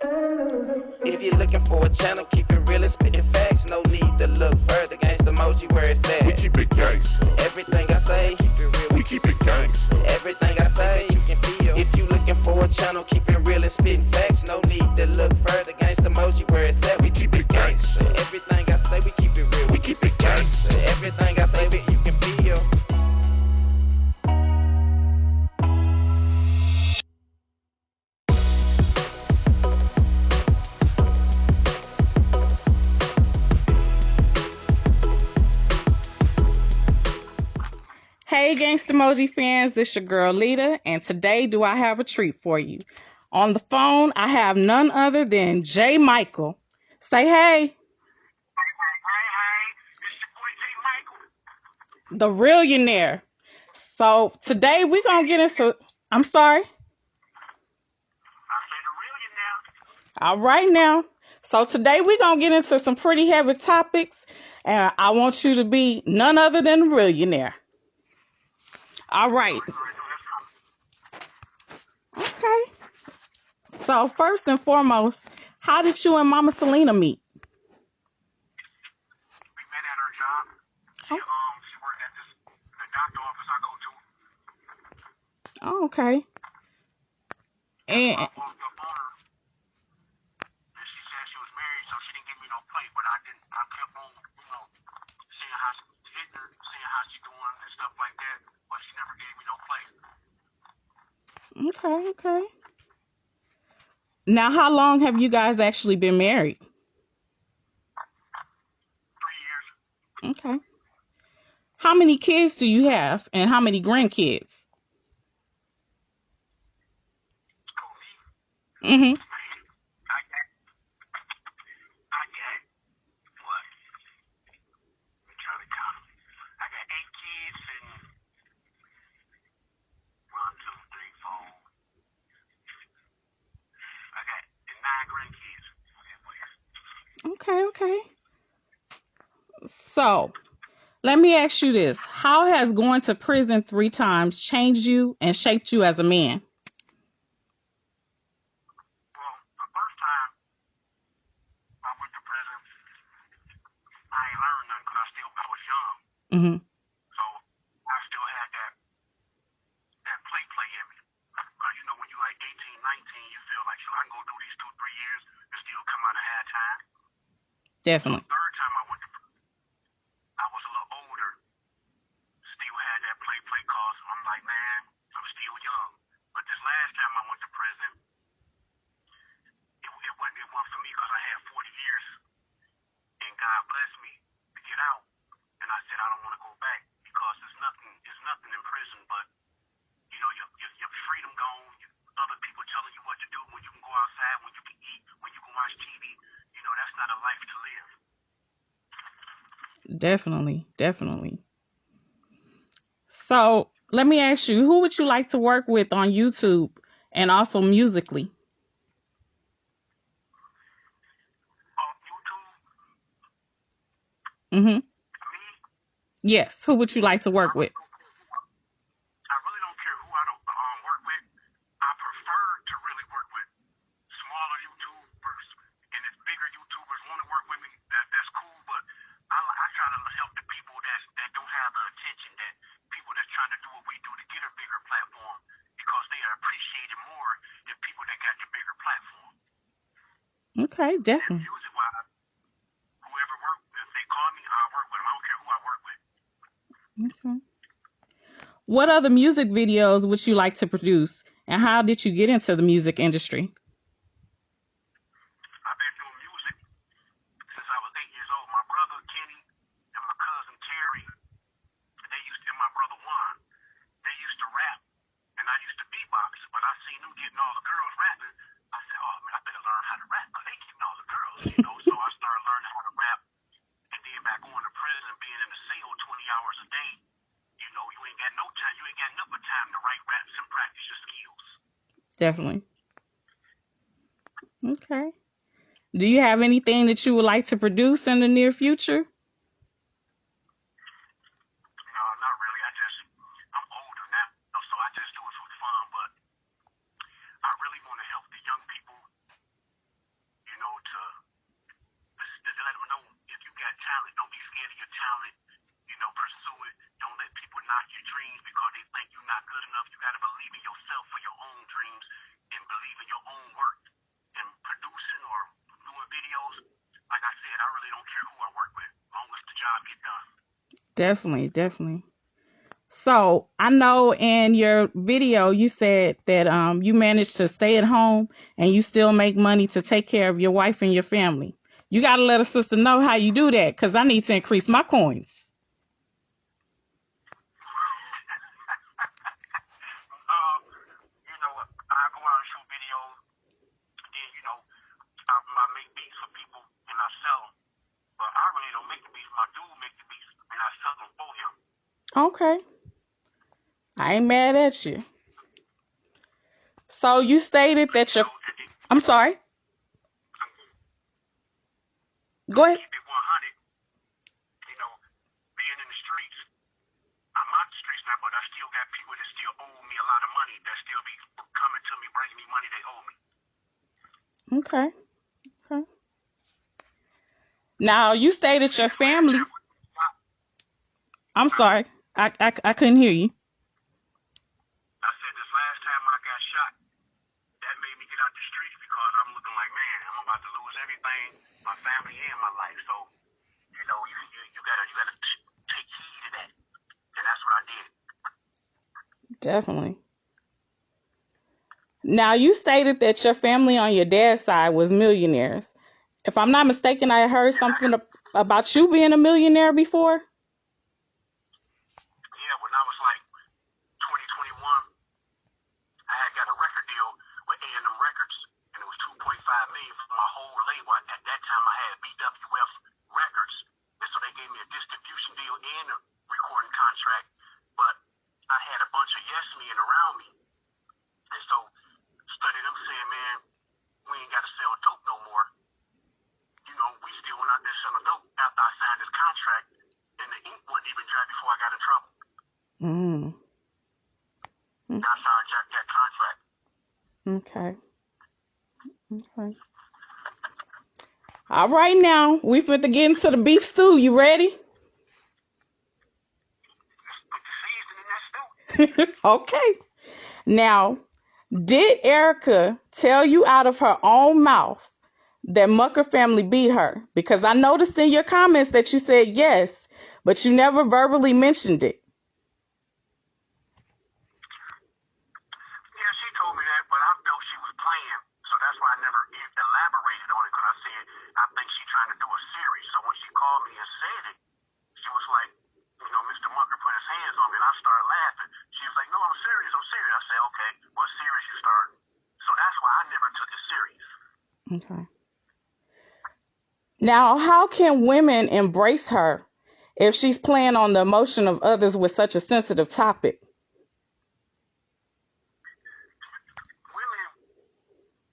If you're looking for a channel, keep it real and spitting facts. No need to look further. Gangsta emoji where it's at. We keep it gangsta. Everything I say, keep it real. We keep it gangsta. Everything I say, you can feel. If you looking for a channel, keep it real and spitting facts. No need to look further. Gangsta emoji where it's at. We keep it gangsta. Everything I say, we keep it real. We keep it gangsta. Everything I say, you can feel. Hey Gangsta Emoji fans, this your girl Lita, and today do I have a treat for you. On the phone, I have none other than J. Michael. Say hey. Hey, it's your boy J. Michael. The Reallionaire. So today we're going to get into, I'm sorry? I say the Reallionaire. All right now. So today we're going to get into some pretty heavy topics, and I want you to be none other than the Reallionaire. All right. Okay. So first and foremost, how did you and Mama Selena meet? We met at her job. She worked at the doctor office I go to. Oh, okay. And I walked up on her, and she said she was married, so she didn't give me no plate. But I kept on, seeing how she hitting her, seeing how she doing and stuff like that. But she never gave me no plate. okay. Now, how long have you guys actually been married? 3 years. Okay. How many kids do you have, and how many grandkids? Oh, me? Mm-hmm. I got what? I'm trying to count them. I got 8 kids and 1, 2, 3, 4. I got 9 grandkids. Okay. So, let me ask you this. How has going to prison 3 times changed you and shaped you as a man? Well, the first time I went to prison, I ain't learned nothing because I was young. Mm-hmm. So I still had that play in me. Because, when you like 18, 19, you feel like, I can go through these 2, 3 years and still come out ahead of time. Definitely. The third time I went to prison, I was a little older, still had that play cause I'm like, man, I'm still young. But this last time I went to prison, it wasn't for me because I had 40 years and God blessed me to get out. And I said I don't want to go back because there's nothing in prison but your freedom gone, other people telling you what to do, when you can go outside, when you can eat, when you can watch TV. That's not a life to live. Definitely. So, let me ask you, who would you like to work with on YouTube and also musically? On YouTube, Mm-hmm. me, Yes. Who would you like to work with? I really don't care who I don't work with. I prefer to really work with smaller YouTubers, and if bigger YouTubers want to work with me, that's cool. But I try to help the people that don't have the attention, that people that's trying to do what we do to get a bigger platform, because they are appreciated more than people that got the bigger platform. Okay, definitely. Music wise, whoever work, if they call me, I'll work with them. I don't care who I work with. Okay. What other music videos would you like to produce, and how did you get into the music industry? I've been doing music since I was 8 years old. My brother Kenny and my cousin Terry, and my brother Juan, they used to rap, and I used to beatbox. But I seen them getting all the girls rapping. I said, oh man, I better learn how to rap because they getting all the girls, So I started learning how to rap, and then back going to prison, being in the cell 20 hours a day. You ain't got no time. You ain't got enough time to write raps and practice your skills. Definitely. Okay. Do you have anything that you would like to produce in the near future? No, not really. I'm older now, so I just do it for fun. But I really want to help the young people Definitely, definitely. So I know in your video you said that you managed to stay at home and you still make money to take care of your wife and your family. You gotta let a sister know how you do that, because I need to increase my coins. You know, I go out and shoot videos, and then, you know, I make beats for people and I sell them. But I really don't make the beats. My dude make the beats, and I sell them for him. Okay. I ain't mad at you. So you stated that your... I'm sorry. Go ahead. Keep it 100. You know, being in the streets, I'm out the streets now, but I still got people that still owe me a lot of money, that still be coming to me, bringing me money they owe me. Okay. Okay. Now you stated your family... I'm sorry. I couldn't hear you. I said this last time I got shot, that made me get out the streets because I'm looking like, man, I'm about to lose everything, my family and my life. So, you know, you gotta take heed to that, and that's what I did. Definitely. Now you stated that your family on your dad's side was millionaires. If I'm not mistaken, I heard something about you being a millionaire before. Yeah, when I was like 2021, I had got a record deal with A&M Records, and it was 2.5 million for my whole label. At that time, I had BWF Records, and so they gave me a distribution deal and a recording contract. But I had a bunch of yes men around me, and so studied them saying, man, we ain't got to sell dope no more. You know, we still went out there selling dope after I signed this contract, and the ink wouldn't even dry before I got in trouble. That's how I jacked that contract. Okay. Okay. All right, now we fit to get into the beef stew. You ready? Put the seasoning in that stew. Okay. Now, did Erica tell you out of her own mouth that Mucker family beat her? Because I noticed in your comments that you said yes, but you never verbally mentioned it. Yeah, she told me that, but I felt she was playing, so that's why I never elaborated on it, because I said, I think she's trying to do a series. So when she called me and said it, she was like, you know, Mr. Mucker put his hands on me, and I started laughing. She was like, no, I'm serious. I said, okay, what series you starting? So that's why I never took it serious. Okay. Now, how can women embrace her if she's playing on the emotion of others with such a sensitive topic? Women,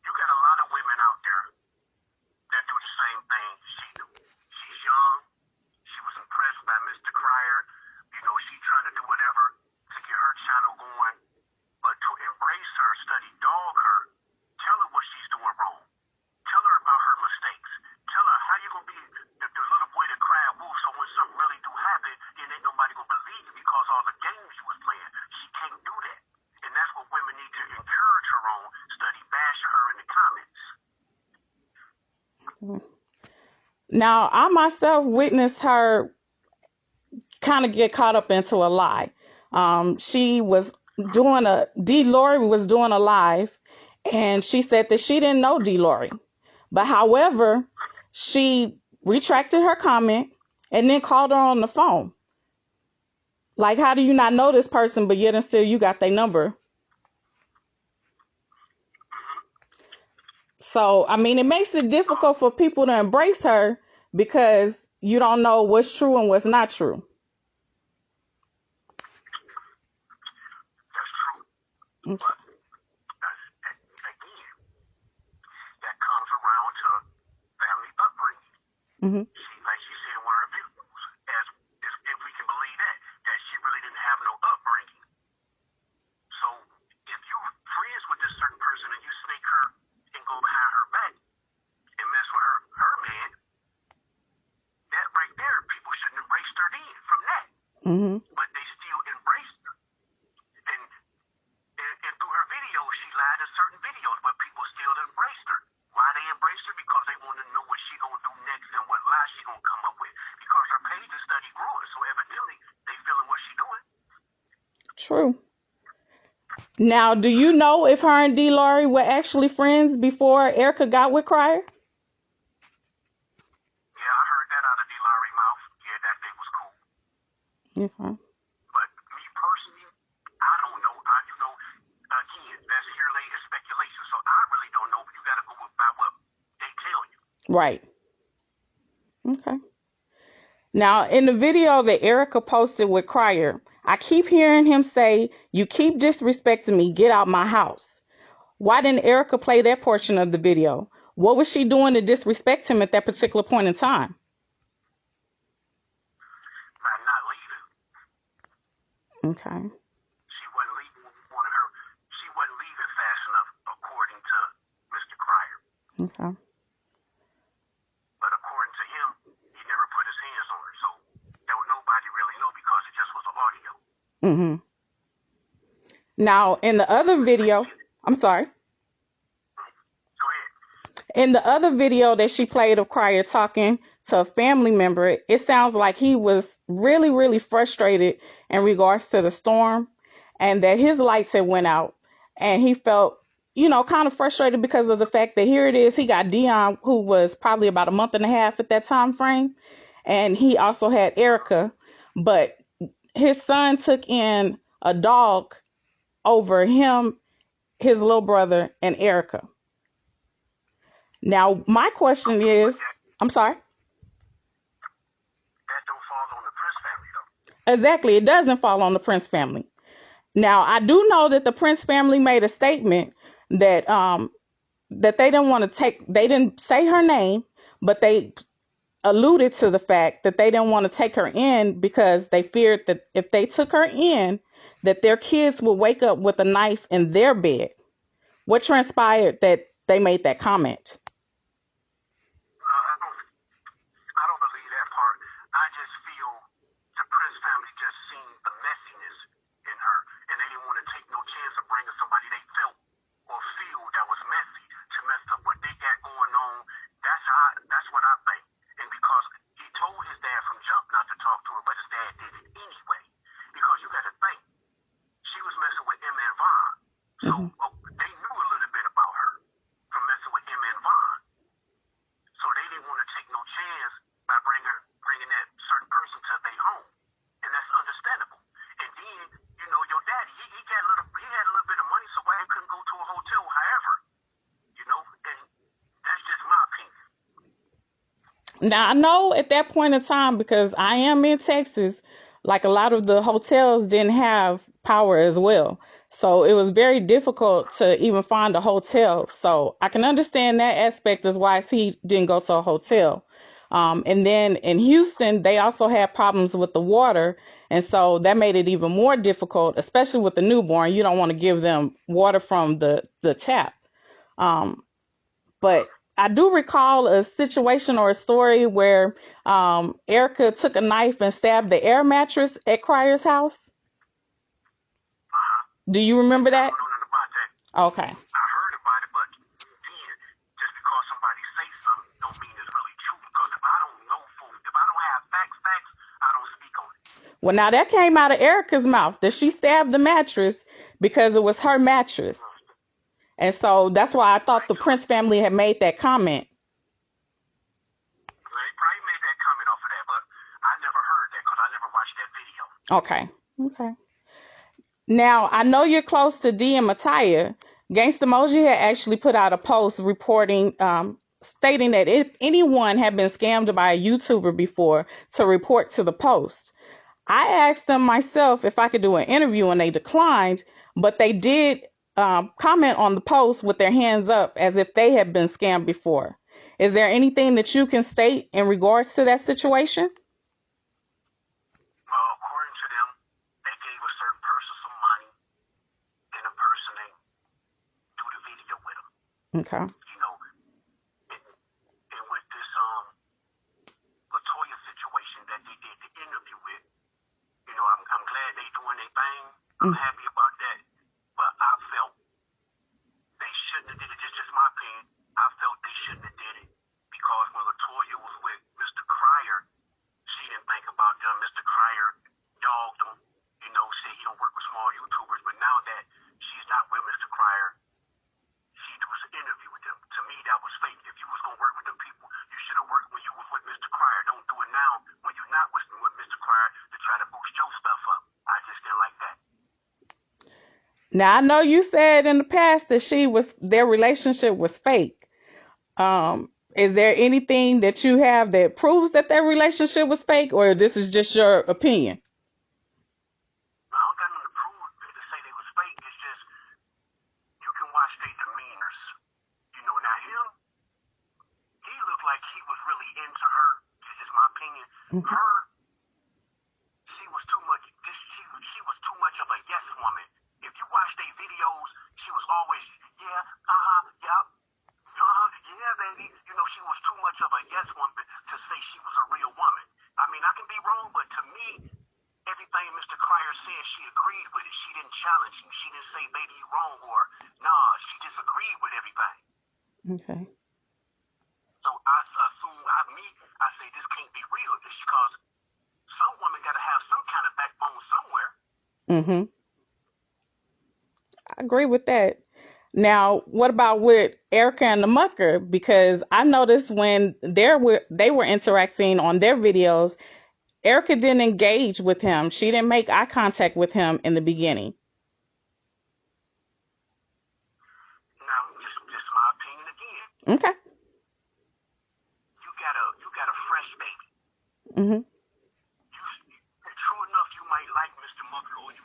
you got a lot of women out there that do the same thing she do. She's young. She was impressed by Mr. Cryer. You know, she's trying to do whatever to get her channel going. But to embrace her, study dog her, tell her what she's doing wrong. Tell her about her mistakes. Tell her how you gonna be the little boy that cried wolf, so when something really do happen, then ain't nobody gonna believe you because all the games you was playing. She can't do that. And that's what women need to encourage her on. Study bashing her in the comments. Now, I myself witnessed her kind of get caught up into a lie. She was doing D. Lori was doing a live, and she said that she didn't know D. Lori. But however, she retracted her comment and then called her on the phone. Like, how do you not know this person, but yet and still you got their number? So, I mean, it makes it difficult for people to embrace her because you don't know what's true and what's not true. That's true. But again, that comes around to family upbringing. Mm-hmm. Like she said in one of her videos, as if we can believe that she really didn't have no upbringing. So if you're friends with this certain person and you snake her and go behind her back and mess with her man, that right there, people shouldn't embrace her then from that. Mm-hmm. But they still embraced her. And through her videos, she lied in certain videos, but people still embraced her. Why they embraced her? Because they want to know what she gonna do next and what lies she gonna come up with. Because her page is steady growing, so evidently True. Now, do you know if her and D. Laurie were actually friends before Erica got with Crier? Yeah, I heard that out of D. Larry mouth. Yeah, that they was cool. Okay. But me personally, I don't know. Again, that's here later speculation, so I really don't know. You got to go by what they tell you. Right. Okay. Now, in the video that Erica posted with Crier, I keep hearing him say, "You keep disrespecting me, get out my house." Why didn't Erica play that portion of the video? What was she doing to disrespect him at that particular point in time? By not leaving. Okay. She wasn't leaving when we wanted her. She wasn't leaving fast enough, according to Mr. Crier. Okay. But according to him, he never put his hands on her. So nobody really know because it just was an audio. Mm-hmm. Now, in the other video, I'm sorry. Go ahead. In the other video that she played of Crier talking to a family member, it sounds like he was really, really frustrated in regards to the storm and that his lights had went out and he felt, kind of frustrated because of the fact that here it is. He got Dion, who was probably about a month and a half at that time frame. And he also had Erica, but his son took in a dog over him, his little brother, and Erica. Now, my question is, I'm sorry? That don't fall on the Prince family, though. Exactly. It doesn't fall on the Prince family. Now, I do know that the Prince family made a statement that that they didn't say her name, but they alluded to the fact that they didn't want to take her in because they feared that if they took her in, that their kids would wake up with a knife in their bed. What transpired that they made that comment? I don't believe that part. I just feel the Prince family just seen the messiness in her, and they didn't want to take no chance of bringing somebody they felt or feel that was messy to mess up what they got going on. That's what I think. And because he told his dad from jump not to talk to her, but his dad did it anyway. Because you got to think, she was messing with M. and Vaughn. So they knew a little bit about her from messing with M. and Vaughn. So they didn't want to take no chance by bringing that certain person to their home. And that's understandable. And then, your daddy, he had a little bit of money, so why he couldn't go to a hotel, however, and that's just my opinion. Now, I know at that point in time, because I am in Texas, like a lot of the hotels didn't have power as well. So it was very difficult to even find a hotel. So I can understand that aspect as why he didn't go to a hotel. And then in Houston, they also had problems with the water. And so that made it even more difficult, especially with the newborn. You don't want to give them water from the tap. But I do recall a situation or a story where Erica took a knife and stabbed the air mattress at Crier's house. Do you remember that? I don't know nothing about that. Okay. I heard about it, but again, just because somebody say something don't mean it's really true. Because if I don't know if I don't have facts, I don't speak on it. Well, now that came out of Erica's mouth that she stabbed the mattress because it was her mattress. And so that's why I thought the Prince family had made that comment. They probably made that comment off of that, but I never heard that because I never watched that video. Okay. Now, I know you're close to D and Mattia. Gangsta Moji had actually put out a post reporting, stating that if anyone had been scammed by a YouTuber before, to report to the post. I asked them myself if I could do an interview and they declined, but they did comment on the post with their hands up as if they had been scammed before. Is there anything that you can state in regards to that situation? According to them, they gave a certain person some money, and the person ain't do the video with them. Okay. And with this Latoya situation that they did the interview with, I'm glad they doing their thing. I'm happy about that. But I felt they shouldn't have did it. Just my opinion. I felt they shouldn't have did it because when Latoya was with Mr. Crier, she didn't think about them. Mr. Crier dogged him. Said he don't work with small. You Now I know you said in the past that their relationship was fake. Is there anything that you have that proves that their relationship was fake, or this is just your opinion? I don't got nothing to prove to say they was fake. It's just you can watch their demeanors. Now him, he looked like he was really into her. This is my opinion. Her, she was too much. She was too much of a yes woman. If you watch their videos, she was always yeah, baby. She was too much of a yes woman to say she was a real woman. I mean, I can be wrong, but to me, everything Mr. Cryer said, she agreed with it. She didn't challenge him. She didn't say, baby, you wrong, or nah, she just agreed with everything. Okay. So I assume, I say this can't be real. Just because some women got to have some kind of backbone somewhere. Mm-hmm. I agree with that. Now, what about with Erica and the Mucker? Because I noticed when they were interacting on their videos, Erica didn't engage with him. She didn't make eye contact with him in the beginning. Now, just my opinion again. Okay. You got a fresh baby. Mm-hmm. True enough, you might like Mr. Mucker or you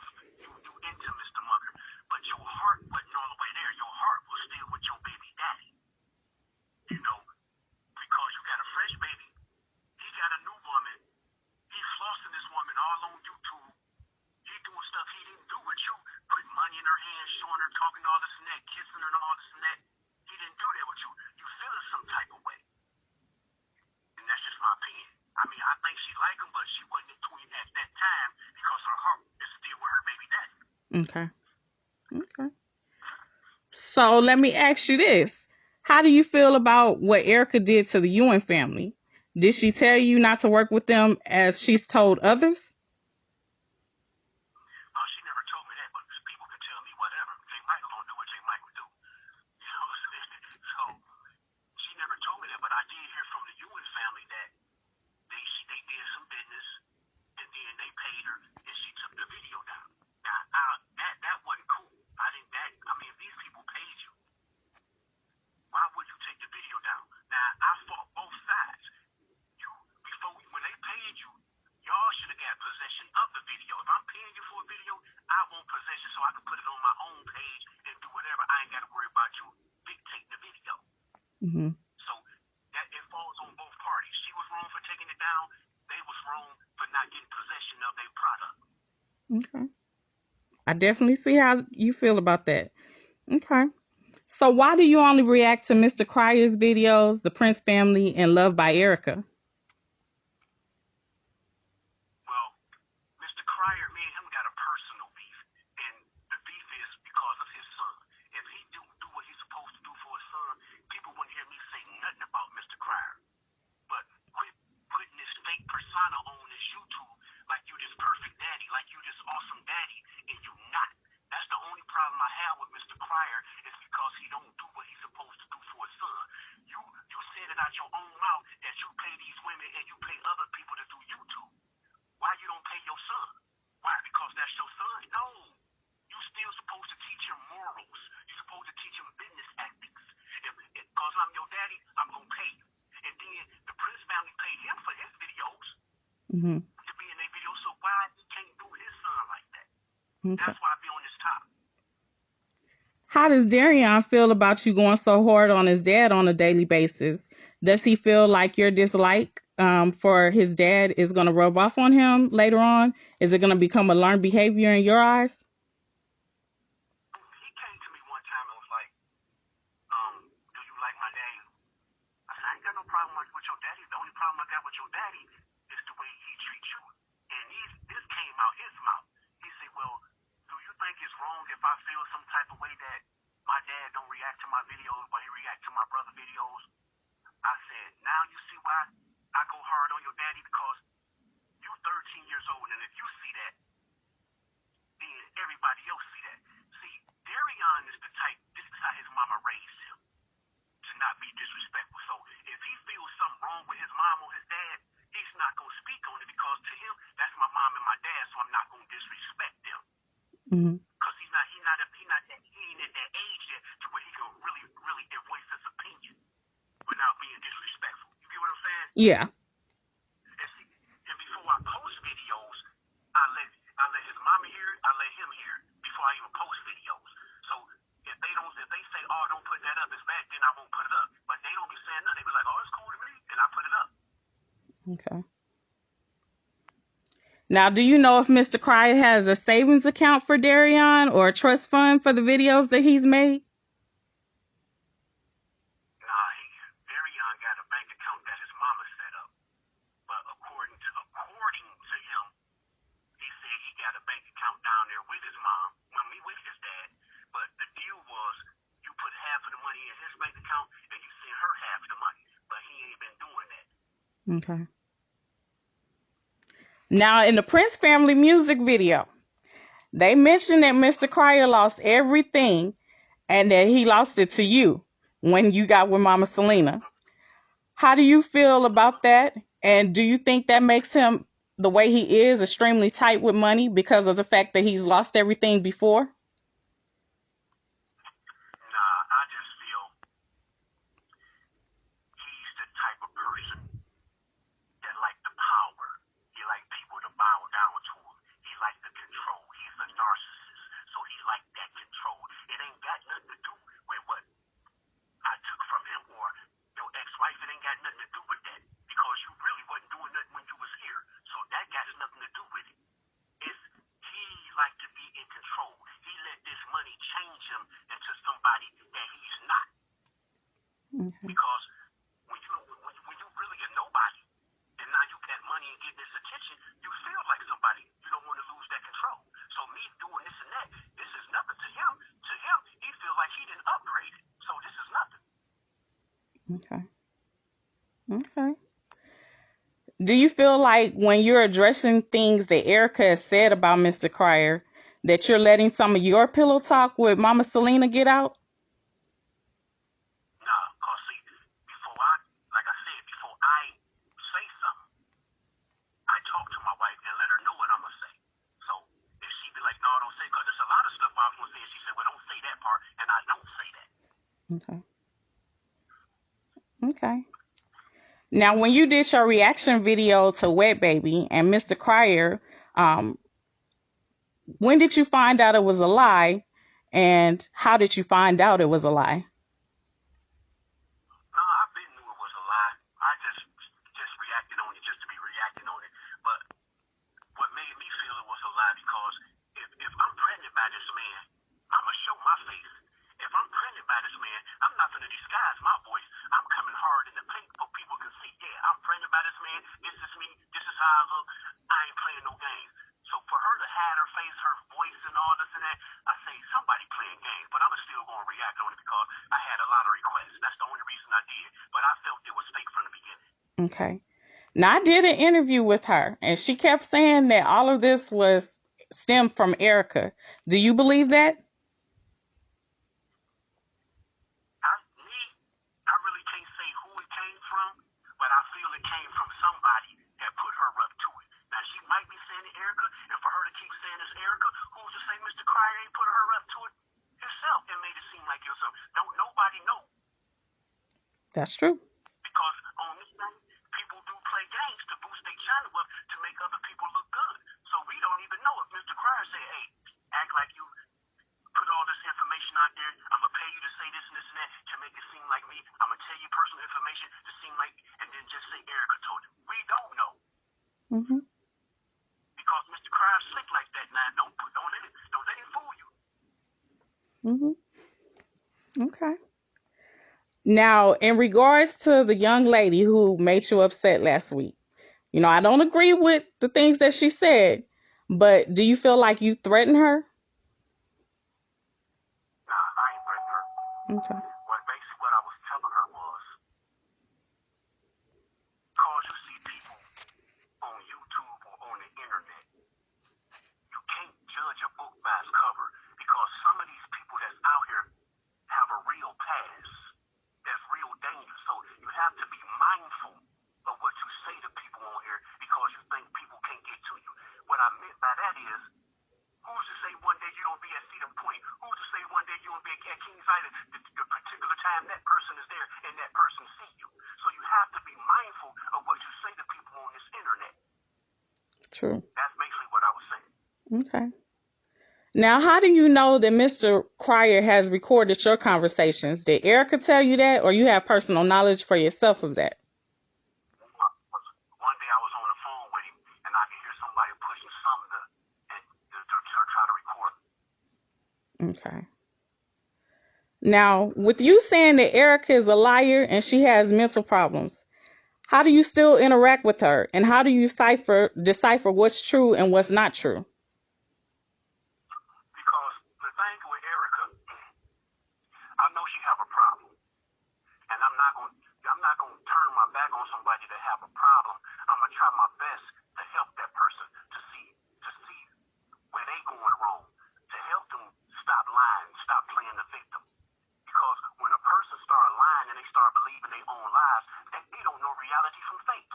into Mr. Mucker, but your heart wasn't all the way there. Your heart was still with your baby daddy. Because you got a fresh baby, he got a new woman, he flossing this woman all on YouTube. He doing stuff he didn't do with you, putting money in her hand, showing her, talking all this and that, kissing her and all this and that. He didn't do that with you. You feeling some type of way. And that's just my opinion. I mean, I think she liked him, but she wasn't into him at that time because her heart is still with her baby daddy. Okay. Okay. So let me ask you this. How do you feel about what Erica did to the Ewan family? Did she tell you not to work with them as she's told others? She never told me that, but people can tell me whatever. J. Michael don't do what J. Michael do. So she never told me that, but I did hear from the Ewan family that they did some business and then they paid her and she took the video down. Now that wasn't cool. I mean, if these people paid you, why would you take the video down? Now I fought both sides. When they paid you, y'all should have got possession of the video. If I'm paying you for a video, I want possession so I can put it on my own page and do whatever. I ain't got to worry about you dictating the video. Mm-hmm. So that it falls on both parties. She was wrong for taking it down. They was wrong for not getting possession of their product. Okay. I definitely see how you feel about that. Okay. So why do you only react to Mr. Cryer's videos, The Prince Family, and Love by Erica? Well, Mr. Cryer, me and him got a personal beef, and the beef is because of his son. If he do what he's supposed to do for his son, people wouldn't hear me say nothing about Mr. Cryer. But quit putting this fake persona on this YouTube like you this perfect daddy, like you this awesome daddy, and you not. That's the only problem I have with Mr. Cryer is because he don't do what he's supposed to do for his son. You said it out your own mouth that you pay these women and you pay other people to do YouTube. Why you don't pay your son? Why? Because that's your son? No. You still supposed to teach him morals. You're supposed to teach him business ethics. Because I'm your daddy, I'm going to pay you. And then the Prince family paid him for his videos to be in their videos. So why he can't do his son like that? Okay. That's why I be on this top. How does Darion feel about you going so hard on his dad on a daily basis? Does he feel like your dislike for his dad is going to rub off on him later on? Is it going to become a learned behavior in your eyes? He came to me one time and was like, do you like my daddy? I said, I ain't got no problem with your daddy. The only problem I got with your daddy is the way he treats you. And this came out his mouth. He said, well, do you think it's wrong if I feel some type of way that my dad don't react to my videos, but he react to my brother videos? I said, now you see why I go hard on your daddy, because you 13 years old, and if you see that, then everybody else see that. See, Darion is the type, this is how his mama raised him, to not be disrespectful. So if he feels something wrong with his mom or his dad, he's not going to speak on it, because to him, that's my mom and my dad, so I'm not going to disrespect them. Because he's not Yeah. And see, and before I post videos, I let his mama hear it, I let him hear it before I even post videos. So if they say, oh, don't put that up, it's bad, then I won't put it up. But they don't be saying nothing. They be like, oh, it's cool to me, and I put it up. Okay. Now, do you know if Mr. Cryer has a savings account for Darion or a trust fund for the videos that he's made? Nah, very young got a bank account that his mama set up. But according to him, he said he got a bank account down there with his mom, with his dad. But the deal was you put half of the money in his bank account and you send her half of the money. But he ain't been doing that. Okay. Now, in the Prince family music video, they mentioned that Mr. Cryer lost everything and that he lost it to you when you got with Mama Selena. How do you feel about that? And do you think that makes him the way he is, extremely tight with money because of the fact that he's lost everything before? Nah, I just feel he's the type of person that like the power. He like people to bow down to him. He like the control. He's a narcissist, so he like that control. It ain't got nothing to do with what I took from him or your ex-wife. It ain't got nothing to do with that because you really wasn't doing nothing when you was here. So that got nothing to do with it. It's he like to be in control. He let this money change him into somebody that he's not. Okay. Because when you really a nobody, and now you got money and get this attention, you feel like somebody. You don't want to lose that control. So me doing this and that, this is nothing to him. To him, he feels like he didn't upgrade it. So this is nothing. Okay. Okay. Do you feel like when you're addressing things that Erica has said about Mr. Cryer, that you're letting some of your pillow talk with Mama Selena get out? Nah, cause see, like I said, before I say something, I talk to my wife and let her know what I'm gonna say. So if she be like, no, don't say, cause there's a lot of stuff I was gonna say, and she said, well, don't say that part, and I don't say that. Okay. Okay. Now, when you did your reaction video to Wet Baby and Mr. Cryer, when did you find out it was a lie, and how did you find out it was a lie? No, I been knew it was a lie. I just reacted on it just to be reacting on it. But what made me feel it was a lie because if I'm pregnant by this man, I'ma show my face. If I'm pregnant by this man, I'm not gonna disguise my voice. I'm coming hard in the paint so people can see. Yeah, I'm pregnant by this man. This is me. This is how I look. I ain't playing no games. So for her to hide her face, her voice, and all this and that, I say somebody playing games. But I'm still gonna react on it because I had a lot of requests. That's the only reason I did. But I felt it was fake from the beginning. Okay. Now, I did an interview with her, and she kept saying that all of this was stemmed from Erica. Do you believe that? I really can't say who it came from, but I feel it came from somebody that put her up to it. Now, she might be saying it Erica, and for her to keep saying it's Erica, who's to say Mr. Cryer ain't put her up to it himself and made it seem like yourself? Don't nobody know. That's true. Because on this thing, people do play games to boost their channel up to make other people look good. So we don't even know if Mr. Cryer said, hey, act like you put all this information out there. I'm going to pay you to say this and this and that to make it seem like me. I'm going to tell you personal information to seem like, and then just say Erica told you. We don't know. Mm-hmm. Because Mr. Crier's slick like that now. Don't let him fool you. Mm-hmm. Okay. Now, in regards to the young lady who made you upset last week, I don't agree with the things that she said, but do you feel like you threatened her? Nah, I ain't threatening her. Okay. Basically what I was telling her was, because you see people on YouTube or on the internet, you can't judge a book by its cover because some of these people that's out here have a real past that's real dangerous. So you have to be mindful of what you say to people on here because you think people can't get to you. What I meant by that is, who's to say one day you don't be at Cedar Point? Who's to say one day you won't be at Kings Island the particular time that person is there and that person see you? So you have to be mindful of True. That's basically what I was saying. Okay. Now, how do you know that Mr. Cryer has recorded your conversations? Did Erica tell you that, or you have personal knowledge for yourself of that? One day I was on the phone with him, and I could hear somebody pushing something to try to record him. Okay. Now, with you saying that Erica is a liar and she has mental problems, how do you still interact with her, and how do you decipher what's true and what's not true? Because the thing with Erica, I know she have a problem, and I'm not going to turn my back on somebody that have a problem. I'm gonna try my best to help that person to see where they going wrong, to help them stop lying, stop playing the victim. Because when a person start lying and they start believing their own lies, they don't know reality from fake.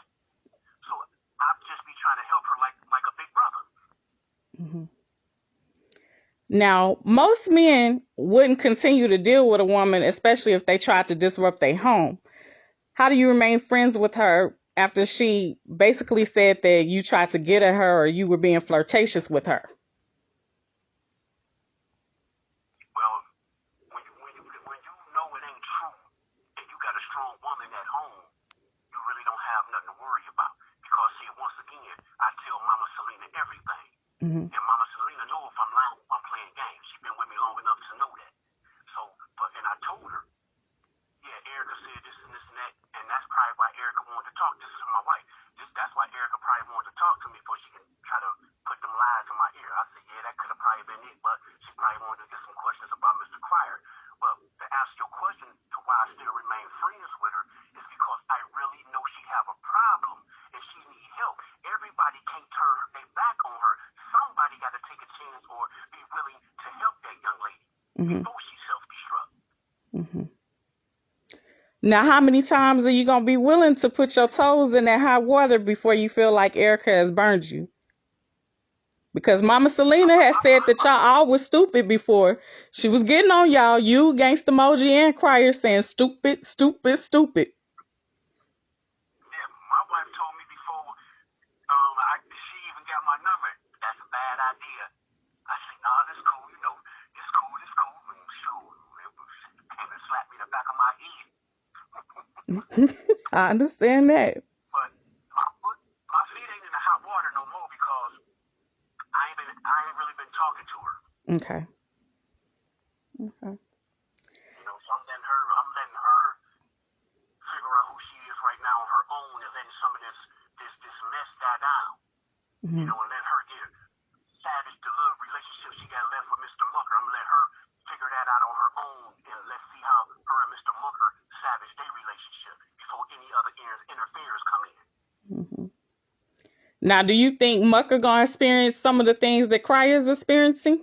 So I'll just be trying to help her like a big brother. Mm-hmm. Now, most men wouldn't continue to deal with a woman, especially if they tried to disrupt their home. How do you remain friends with her after she basically said that you tried to get at her or you were being flirtatious with her? Well, when you know it ain't true and you got a strong woman at home, you really don't have nothing to worry about. Because see, once again, I tell Mama Selena everything. Mm-hmm. And Mama Selena know if I'm lying, I'm playing games. She's been with me long enough to know that. So, and I told her, yeah, Erica said this and this and that, and that's probably why Erica wanted to talk. This is my wife. That's why Erica probably wanted to talk to me before she can try to put them lies in my ear. I said, yeah, that could have probably been it, but she probably wanted to get some questions about Mr. Cryer. Well, to answer your question to why I still remain friends with her is because I really know she have a problem and she need help. Everybody can't turn their back on her. Somebody got to take a chance or be willing to help that young lady before she self-destruct. Mm-hmm. Now, how many times are you going to be willing to put your toes in that hot water before you feel like Erica has burned you? Because Mama Selena has said that y'all all was stupid before. She was getting on y'all, you, Gangsta Moji, and Cryer, saying stupid, stupid, stupid. Yeah, my wife told me before she even got my number. That's a bad idea. I said, nah, this cool, it's cool. And sure, it came and slapped me in the back of my head. I understand that. But my feet ain't in the hot water no more because I ain't really been talking to her. Okay. So I'm letting her figure out who she is right now on her own and letting some of this mess die down. Mm-hmm. And let her get savage the little relationship she got left with Mr. Mucker. I'm gonna let her figure that out on her own and let's see how her and Mr. Mucker savage their relationship before any other interference come in. Mm-hmm. Now, do you think Mucker gonna experience some of the things that Cryer's experiencing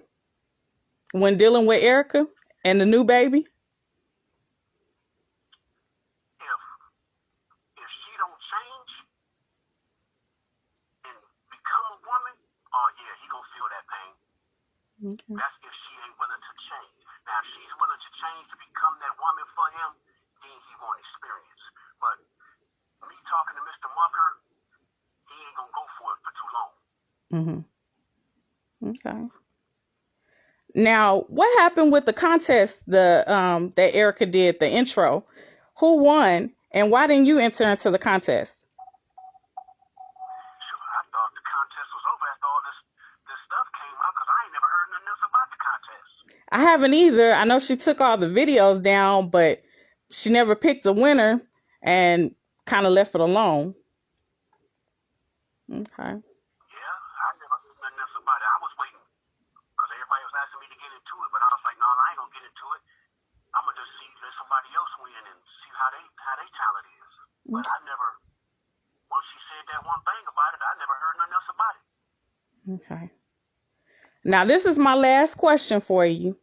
when dealing with Erica and the new baby? If she don't change and become a woman, oh yeah, he gonna feel that pain. Okay. That's if she ain't willing to change. Now, if she's willing to change to become that woman for him, then he won't experience. But me talking to Mr. Mucker, he ain't gonna go for it for too long. Mm-hmm. Okay. Now, what happened with the contest that Erica did, the intro? Who won, and why didn't you enter into the contest? Sure, I thought the contest was over after all this stuff came out because I ain't never heard nothing else about the contest. I haven't either. I know she took all the videos down, but she never picked a winner and kind of left it alone. Okay. Yeah, I never heard nothing else about it. I was waiting because everybody was asking me to get into it, but I was like, no, I ain't gonna get into it. I'm gonna just let somebody else win and see how they talent is. But I never, once she said that one thing about it, I never heard nothing else about it. Okay. Now, this is my last question for you.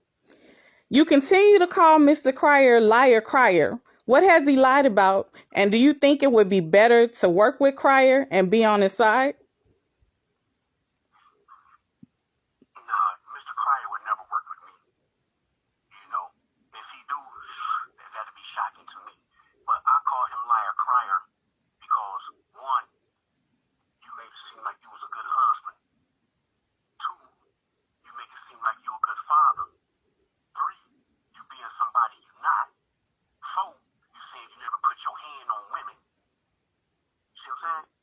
You continue to call Mr. Cryer Liar Cryer. What has he lied about? And do you think it would be better to work with Cryer and be on his side? No, Mr. Cryer would never work with me. If he do, that'd be shocking to me. But I call him Liar Cryer because, one, you made it seem like you was a good husband.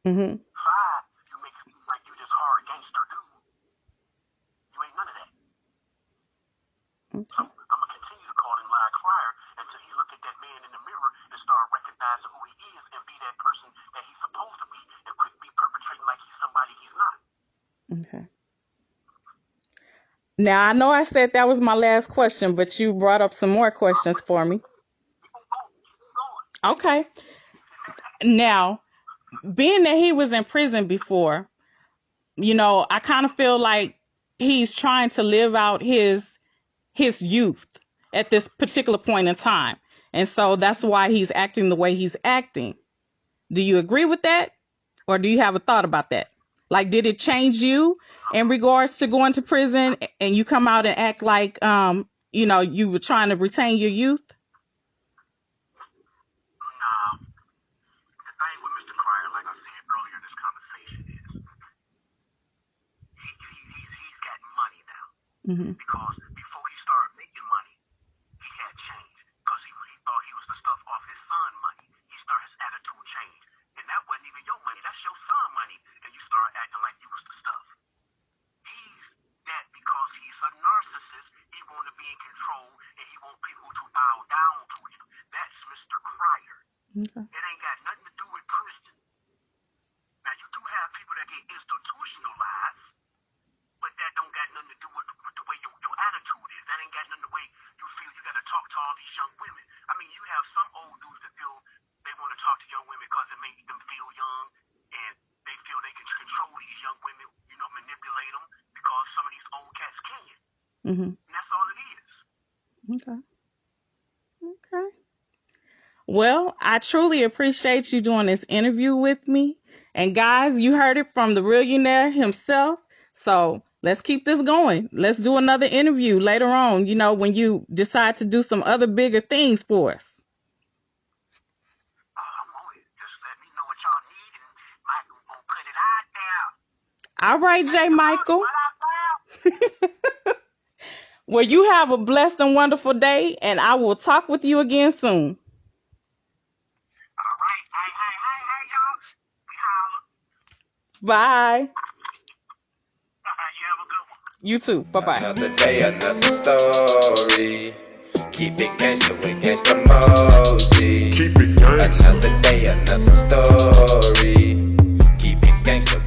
Mhm. 5, you make it seem like you this hard gangster dude. You ain't none of that. So I'm gonna continue to call him Live Crier until he look at that man in the mirror and start recognizing who he is and be that person that he's supposed to be and quit be perpetrating like he's somebody he's not. Okay. Now I know I said that was my last question, but you brought up some more questions for me. Keep on going. Okay. Now, being that he was in prison before, I kind of feel like he's trying to live out his youth at this particular point in time. And so that's why he's acting the way he's acting. Do you agree with that? Or do you have a thought about that? Like, did it change you in regards to going to prison and you come out and act like, you were trying to retain your youth? Nah. The thing with Mr. Crier, like I said earlier in this conversation, is he's got money now. Mm-hmm. Because before he started making money, he had change. Because he thought he was the stuff off his son money. He started his attitude change. And that wasn't even your money. That's your son money. And you start acting like you was the stuff. He's that because he's a narcissist. He want to be in control and he want people to bow down to him. That's Mr. Crier. Okay. It ain't got nothing to do with prison. Now, you do have people that get institutionalized, but that don't got nothing to do with the way your attitude is. That ain't got nothing to way you feel you got to talk to all these young women. I mean, you have some old dudes that feel they want to talk to young women because it makes them feel young, and they feel they can control these young women, manipulate them because some of these old cats can. Mm-hmm. And that's all it is. Okay. Okay. Well, I truly appreciate you doing this interview with me. And guys, you heard it from the Reallionaire himself. So let's keep this going. Let's do another interview later on, when you decide to do some other bigger things for us. I'm on it. Just let me know what y'all need, and Michael gonna put it out there. All right, J. Michael. Well, you have a blessed and wonderful day, and I will talk with you again soon. All right. Hey, y'all. We holler. Bye. You have a good one. You too. Bye-bye. Another day, another story. Keep it gangsta with Gangsta Mosey. Keep it gangsta. Another day, another story. Keep it gangsta.